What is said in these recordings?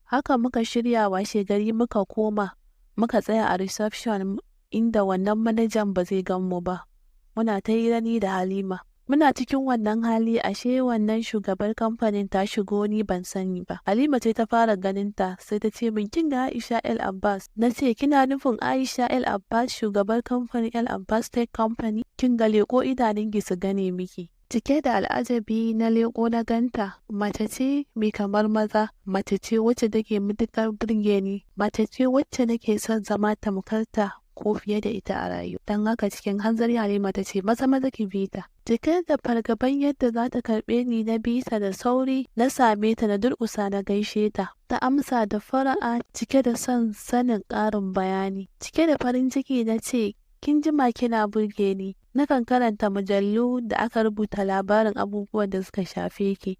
Haka muka shirya washe gari muka koma, muka tsaya a reception inda wannan manajan ba zai gan mu ba. Muna ta hira ni da Halima. Muna cikin wannan hali ashe wannan shugabar kamfanin ta shigo ni ban sani ba. Halima ce ta fara ganin ta sai ta ce min kin ga A'isha El Abbas. Na ce kina nufin A'isha El Abbas shugabar kamfanin El Abbas Tech Company? Kin ga leko idanunki su gane miki. Cike da al'ajabi na leko na ganta, mace ce mai kamar maza, mace ce wacce take matuƙar burge ni, mace ce wacce nake son zama tamkarta ko fiye da ita a rayu. Don haka cikin hanzari Halima ta ce maza ki bi ta. Cike da fargaban yadda za ta karɓe ni na bi ta da sauri, na same ta na durƙusa na gaishe ta. Ta amsa da fara'a cike da son sanin ƙarin bayani. Cike da farin ciki na ce kin jima kina burge ni. Nakan karanta mujallu da aka rubuta labarin abubuwan da suka shafe ki,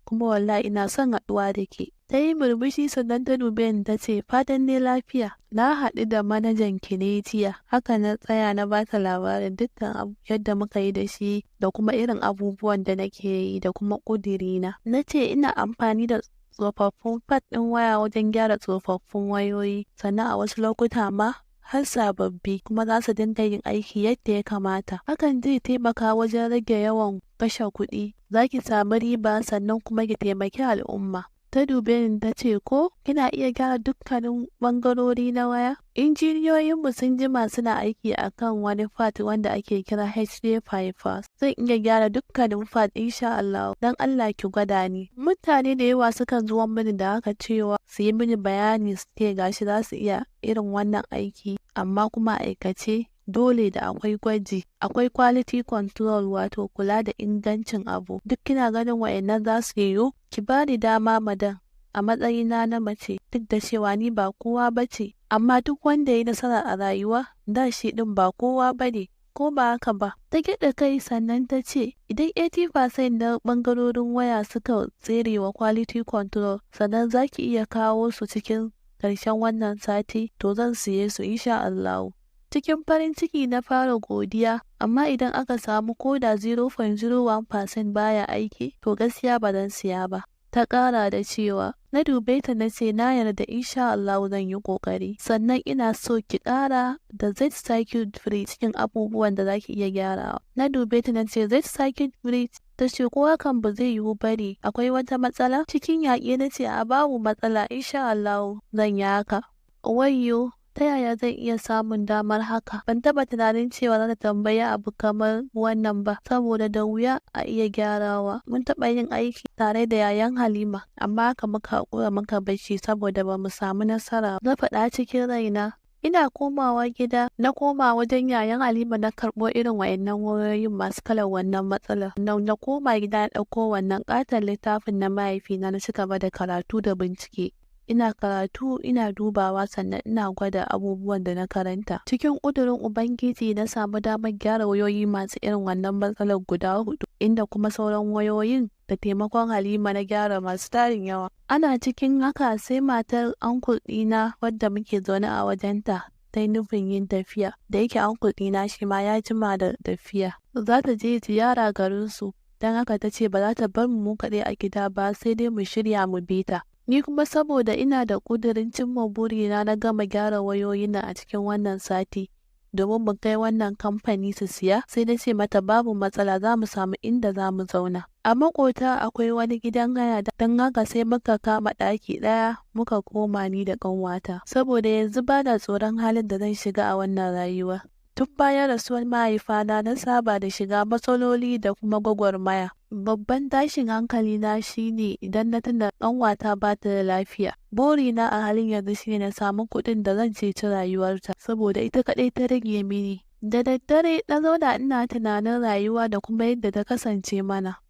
kuma wallahi ina son haɗuwa da ke. Ta yi murmushi sannan ta dube ni ta ce fatan ne lafiya. Na haɗu da manajan ki ne jiya. Haka na tsaya na bata labarin dukkan yadda muka yi da shi da kuma irin abubuwan da nake yi da kuma ƙudirina. Na ce ina amfani da tsofaffin pad ɗin waya wajen gyara tsofaffin wayoyi, sannan a wasu lokuta ma har sababbi kuma za su dinga yin aiki yadda ya kamata. Hakan zai taimaka wajen rage yawan kashe kuɗi, za ki samu riba sannan kuma ki taimaki al'umma. Ta dube ni ta ce ko kina iya gyara dukkanin ɓangarori na waya? Injiniyoyinmu sun jima suna aiki akan wani fat wanda ake kira HD bypass. Zan iya gyara dukkanin fat insha Allah. Dan Allah ki gwada ni. Mutane da yawa sukan zuwa mini da haka cewa su yi mini bayani su ce gashi za su iya irin wannan aiki, amma kuma aikace dole da akwai gwaji, akwai quality control wato kula da ingancin abu. Duk kina ganin wa'annan za su yiwu? Ki bani dama madan a matsayina na mace, duk da cewa ni ba kowa bace, amma duk wanda ya yi nasara a rayuwa da shi din ba kowa bane, ko ba haka ba? Ta gyaɗa kai sannan ta ce idan 80% na bangarorin waya suka tsere wa quality control sannan za ki iya kawo su cikin ƙarshen wannan sati, to zan siye su insha Allah. Cikin farin ciki na fara godiya, amma idan aka samu koda 0.01% baya aiki, to gaskiya ba zan siya ba. Ta ƙara da cewa, na dube ta na ce na yarda insha Allah zan yi ƙoƙari. Sannan ina so ki ƙara da Z circuit free cikin abubuwan da za ki iya gyarawa. Na dube ta na ce Z circuit free, ta ce ko hakan ba zai yiwu bane, akwai wata matsala? Cikin yaƙi na ce a babu matsala insha Allah zan yi haka. Wayyo, ta yaya zan iya samun damar haka? Ban taba tunanin cewa za ta tambaya abu kamar wannan ba, saboda da wuya a iya gyarawa. Mun taba yin aiki tare da yayan Halima, amma haka muka haƙura muka bashi saboda ba mu samu nasara. Na faɗa cikin raina. Ina komawa gida, na koma wajen yayan Halima na karɓo irin wa'annan wayoyin masu kalar wannan matsalar. Na koma gida na ɗauko wannan ƙaton littafin na mahaifina na ci gaba da karatu da bincike. Ina karatu ina dubawa sannan ina gwada abubuwan da na karanta. Cikin ƙudurin Ubangiji na samu damar gyara wayoyi masu irin wannan matsalar guda 4, inda kuma sauran wayoyin da taimakon Halima na gyara masu tarin yawa. Ana cikin haka sai matar uncle ɗina wadda muke zaune a wajenta ta yi nufin yin tafiya. Da yake uncle ɗina shi ma ya jima da tafiya, za ta je ziyara garinsu, don haka ta ce ba za ta bar mu kaɗai a gida ba sai dai mu shirya mu bi ta. Ni kuma saboda ina da ƙudurin cimma burina na gama gyara wayoyin nan a cikin wannan sati domin mu kai wannan kamfani su siya, sai na ce mata babu matsala za mu samu inda za mu zauna. A makota akwai wani gidan haya, don haka sai muka kama ɗaki ɗaya muka koma ni da ƙanwata, saboda yanzu ba na tsoron halin da zan shiga a wannan rayuwa. Tun bayan rasuwar mahaifana na saba da shiga matsaloli da kuma gwagwarmaya. Babban tashin hankali na shine idan na tuna ƙanwata ba ta da lafiya. Burina a halin yanzu shine na samu kuɗin da zan ceci rayuwarta, saboda ita kaɗai ta rage mini. Da daddare na zauna ina tunanin rayuwa da kuma yadda ta kasance mana.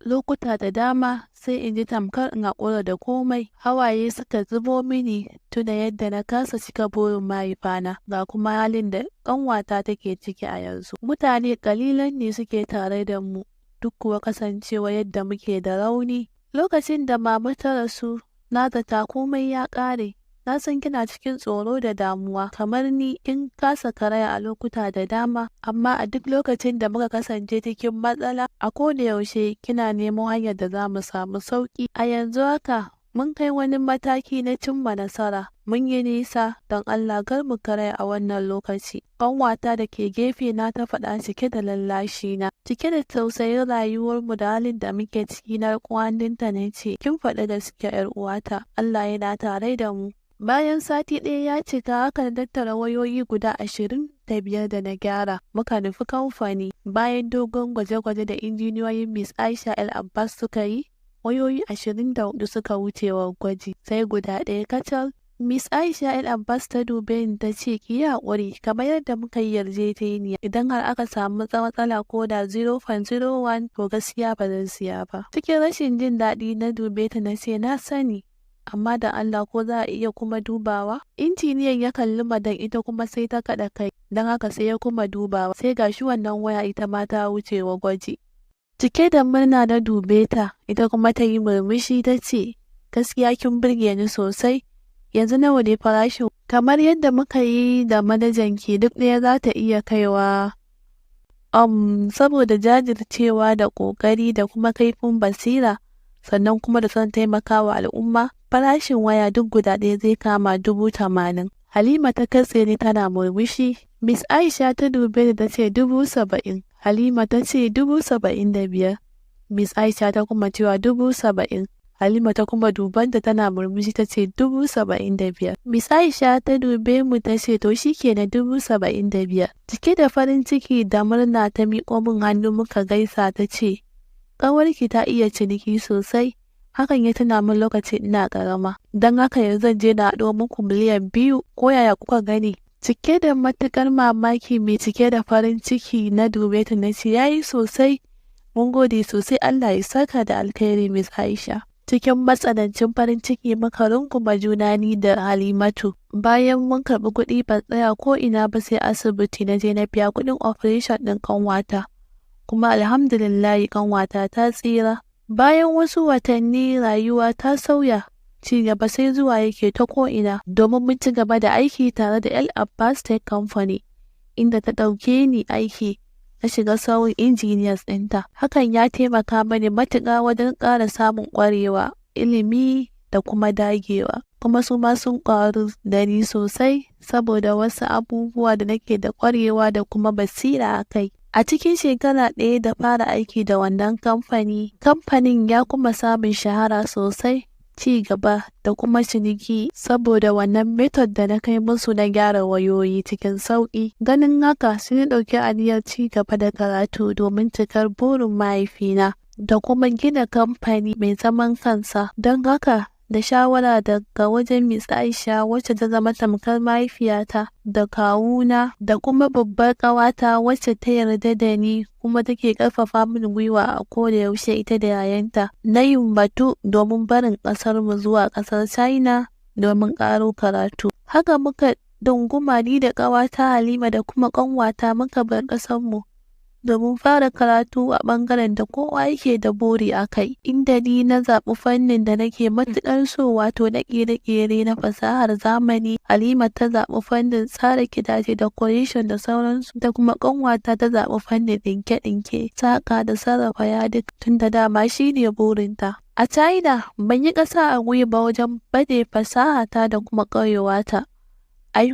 Lokuta da dama sai in ji tamkar in haƙura da komai. Hawaye suka zubo mini tuna yadda na kasa cika burin mahaifana, ga kuma halin da ƙanwata take ciki a yanzu. Mutane ƙalilan ne suke tare da mu, duk kuwa kasancewa yadda muke da rauni. Lokacin da mama ta rasu, na zata komai ya ƙare. Na san kina cikin tsoro da damuwa kamar ni, kin kasa karaya a lokuta da dama, amma a duk lokacin da muka kasance cikin matsala, a koda yaushe kina nemo hanyar da za mu samu sauki. A yanzu haka Mun kai wani mataki na cimma nasara, mun yi nisa, don Allah kar mu karaya a wannan lokaci. Ƙanwata da ke gefe na ta faɗa cike da lallashi na, cike da tausayin rayuwarmu da halin da muke ciki na hannunta na ce, kin faɗi gaskiya 'yar uwata, Allah yana tare da mu. Bayan sati ɗaya ya cika aka tattara wayoyi guda 25 da na gyara, muka nufi kamfani. Bayan dogon gwaje-gwaje da injiniyoyin Miss A'isha El Abbas suka yi, wayoyi 24 suka wuce wa gwaji, sai guda ɗaya kacal. Miss A'isha El Abbas ta dube ni ta ce, ki yi haƙuri, kamar yadda muka yi yarjejeniya, idan har aka samu matsala ko da 0.01 to gaskiya ba zan siya ba. Cikin rashin jin daɗi na dube ta na ce, na sani, amma da Allah ko za a iya kuma dubawa? Injiniyan ya kalli madan ita kuma sai ta kaɗa kai, don haka sai ya kuma dubawa, sai gashi wannan waya ita ma ta wuce wa gwaji. Cike da murna na dube ta, ita kuma ta yi murmushi ta ce, gaskiya kin burge ni sosai, yanzu nawa ne farashin? Kamar yadda muka yi da manajan ki duk ɗaya za ta iya kaiwa. Saboda jajircewa da ƙoƙari da kuma kaifin basira, sannan kuma da son taimakawa al'umma, farashin waya duk guda ɗaya zai kama 80,000. Halima ta katse ni tana murmushi. Miss A'isha ta dube ni ta ce 70,000. Halima ta ce 75,000. Miss A'isha ta kuma cewa 70,000. Halima ta kuma dubanta tana murmushi ta ce 75,000. Miss A'isha ta dube mu ta ce to shikenan 75,000. Cike da farin ciki da murna ta miƙo min hannu muka gaisa ta ce, ƙawarki ta iya ciniki sosai. Hakan ya tuna min lokacin ina ƙarama. Don haka yanzu zan je na haɗo muku miliyan 2, ko yaya kuka gani? Cike da matuƙar mamaki mai cike da farin ciki na dube ta na ce, yayi sosai. Mun gode sosai, Allah ya saka da alkhairi Miss A'isha. Cikin matsanancin farin ciki muka runguma juna ni da Halimatu. Bayan mun karɓi kuɗi ban tsaya ko ina ba sai asibiti na je na biya kuɗin operation ɗin ƙanwata. Kuma alhamdulillahi ƙanwata ta tsira. Bayan wasu watanni rayuwa ta sauya, ci gaba sai zuwa yake ta ko'ina, domin mun ci gaba da aiki tare da El Abbas Tech Company, inda ta ɗauke ni aiki na shiga sauran engineers ɗinta. Hakan ya taimaka mani matuƙa wajen ƙara samun ƙwarewa, ilimi da kuma dagewa. Kuma su ma sun ƙwaru da ni sosai saboda wasu abubuwa da nake da ƙwarewa da kuma basira a kai. A cikin shekara ɗaya da fara aiki da wannan kamfanin ya kuma samun shahara sosai, ci gaba da kuma ciniki saboda wannan method da na kai musu na gyara wayoyi cikin sauƙi. Ganin haka sai na ɗauki aniyar ci gaba da karatu domin cikar burin mahaifina da kuma gina kamfani mai zaman kansa. Don haka da shawara daga wajen Miss A'isha wacce ta zama tamkar mahaifiyata, da kawuna da kuma babbar ƙawata wacce ta yarda da ni kuma take ƙarfafa min gwiwa a koda yaushe ita da yayanta, na yin batu domin barin ƙasarmu zuwa ƙasar China domin ƙaro karatu. Haka muka dunguma ni da ƙawata Halima da kuma ƙanwata muka bar ƙasarmu domin fara karatu a ɓangaren da kowa yake da buri a kai, inda ni na zaɓi fannin da nake matuƙar so, wato na kere-kere na fasahar zamani. Halima ta zaɓi fannin tsara gidaje, decoration da sauransu, da kuma ƙanwata ta zaɓi fannin ɗinke-ɗinke, saƙa da sarrafa yadik, tun da dama shi ne burinta. A China ban yi ƙasa a gwiwa ba wajen baje fasahata da kuma ƙwarewata.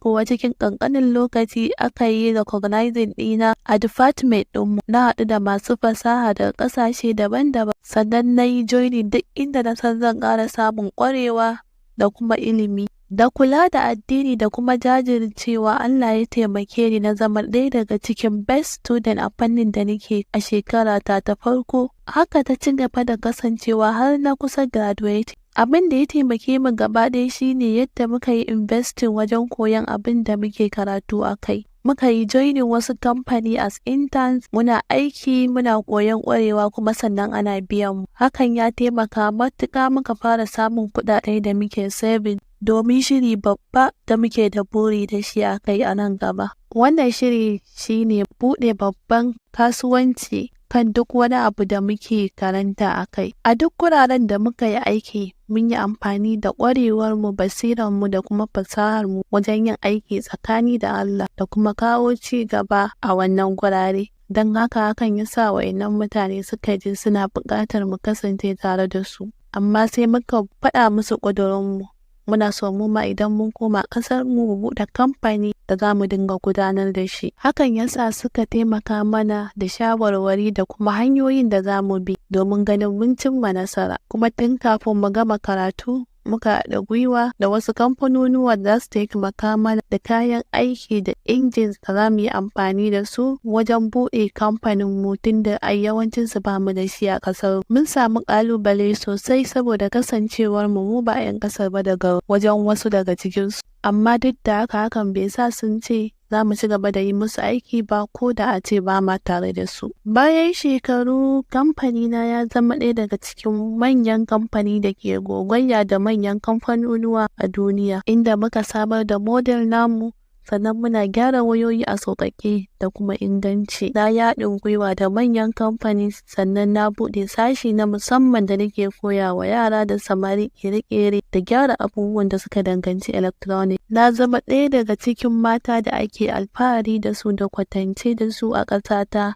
Kuwa cikin ƙanƙanin lokaci aka yi recognizing ɗina a department ɗinmu. Na haɗu da masu fasaha daga ƙasashe daban-daban, sannan na yi joining duk inda na san zan ƙara samun ƙwarewa da kuma ilimi. Da kula da addini da kuma jajircewa, Allah ya taimake ni na zama ɗaya daga cikin best student a fannin da nake a shekarata ta farko. Haka ta ci gaba da kasancewa har na kusa graduate. Abin da ya taimake mu gaba ɗaya shine yadda muka yi investing wajen koyon abin da muke karatu a kai. Muka yi joining wasu kamfani as interns, muna aiki muna koyon ƙwarewa kuma sannan ana biyan mu. Hakan ya taimaka matuƙa muka fara samun kuɗaɗe da muke saving domin shiri babba da muke da buri da shi a kai a nan gaba. Wannan shiri shine buɗe babban kasuwanci kan duk wani abu da muke karanta a kai. A duk wuraren da muka yi aiki, mun yi amfani da ƙwarewarmu, basiranmu da kuma fasaharmu wajen yin aiki tsakani da Allah da kuma kawo ci gaba a wannan gurare. Don haka hakan ya sa wa'innan mutane suka ji suna buƙatar mu kasance tare da su. amma sai muka faɗa musu ƙudurinmu. Muna so mu ma idan mun koma ƙasar mu buɗe kamfani da za mu dinga gudanar da shi. Hakan yasa suka taimaka mana da shawarwari da kuma hanyoyin da za mu bi domin ganin mun cimma nasara. Kuma tun kafin mu gama karatu muka haɗa gwiwa da wasu kamfanonuwa da za su taimaka mana da kayan aiki da injin da za mu yi amfani da su wajen buɗe kamfanin mu, tunda a yawancin su ba mu da shi a ƙasar. Mun samu ƙalubale sosai saboda kasancewar mu ba 'yan ƙasar ba daga wajen wasu daga cikin su, amma duk da haka hakan bai sa sun ce za mu ci gaba da yi musu aiki ba, ko da a ce ba ma tare da su. Bayan shekaru, kamfanina ya zama ɗaya daga cikin manyan kamfani da ke gogayya da manyan kamfanonuwa a duniya, inda muka samar da model namu, sannan muna gyara wayoyi a sauƙaƙe da kuma inganci. Na yi haɗin gwiwa da manyan kamfani, sannan na buɗe sashi na musamman da nake koya wa yara da samari kere-kere da gyara abubuwan da suka danganci electronic. Na zama ɗaya daga cikin mata da ake alfahari da su da kwatance da su a ƙasata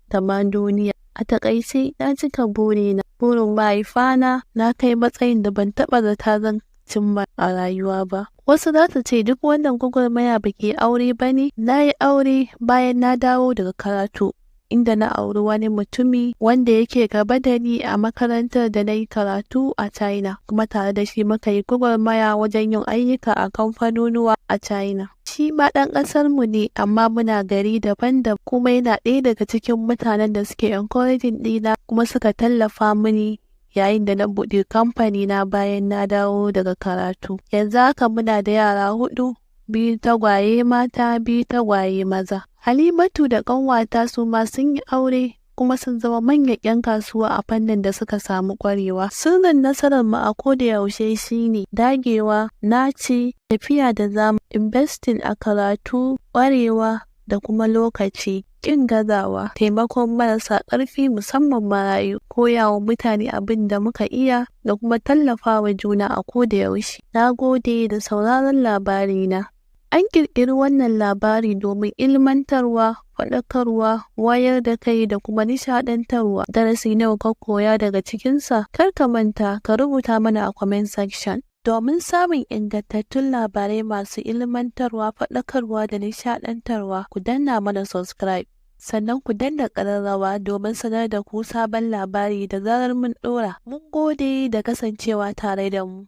da ma duniya. A taƙaice, na cika burin mahaifana, na kai matsayin da ban taɓa zata zan cimma a rayuwa ba. Wasu za su ce duk wannan gwagwarmaya ba ke aure ba ne? Na yi aure bayan na dawo daga karatu, inda na auri wani mutumi wanda yake gaba da ni a makarantar da na yi karatu a China, kuma tare da shi muka yi gwagwarmaya wajen yin ayyuka a kamfanonuwa a China. Shi ma ɗan ƙasar mu ne, amma muna gari daban-daban, kuma yana ɗaya daga cikin mutanen da suke encouraging ɗina kuma suka tallafa mini yayin da na buɗe kamfani na bayan na dawo daga karatu. Yanzu haka muna da yara 4, 2 tagwaye mata, 2 tagwaye maza. Halimatu da ƙanwata su ma sun yi aure kuma sun zama manyan 'yan kasuwa a fannin da suka samu ƙwarewa. Sirrin nasarar mu a koda yaushe shine dagewa, naci, tafiya da zamu, investing a karatu, ƙwarewa da kuma lokaci, ƙin gazawa, taimakon marasa ƙarfi musamman marayu, koya wa mutane abin da muka iya da kuma tallafawa juna a koda yaushe. Na gode da sauraron labarina. An ƙirƙiri wannan labari domin ilmantarwa, faɗakarwa, wayar da kai da kuma nishaɗantarwa. Darasi nawa ka koya daga cikinsa? Kar ka manta ka rubuta mana a comment section. Domin samun ingantattun labarai masu ilmantarwa, faɗakarwa da nishaɗantarwa, ku danna mana subscribe. Sannan ku danna ƙararrawa domin sanar da ku sabon labari da zarar mun ɗora. Mun gode da kasancewa tare da mu.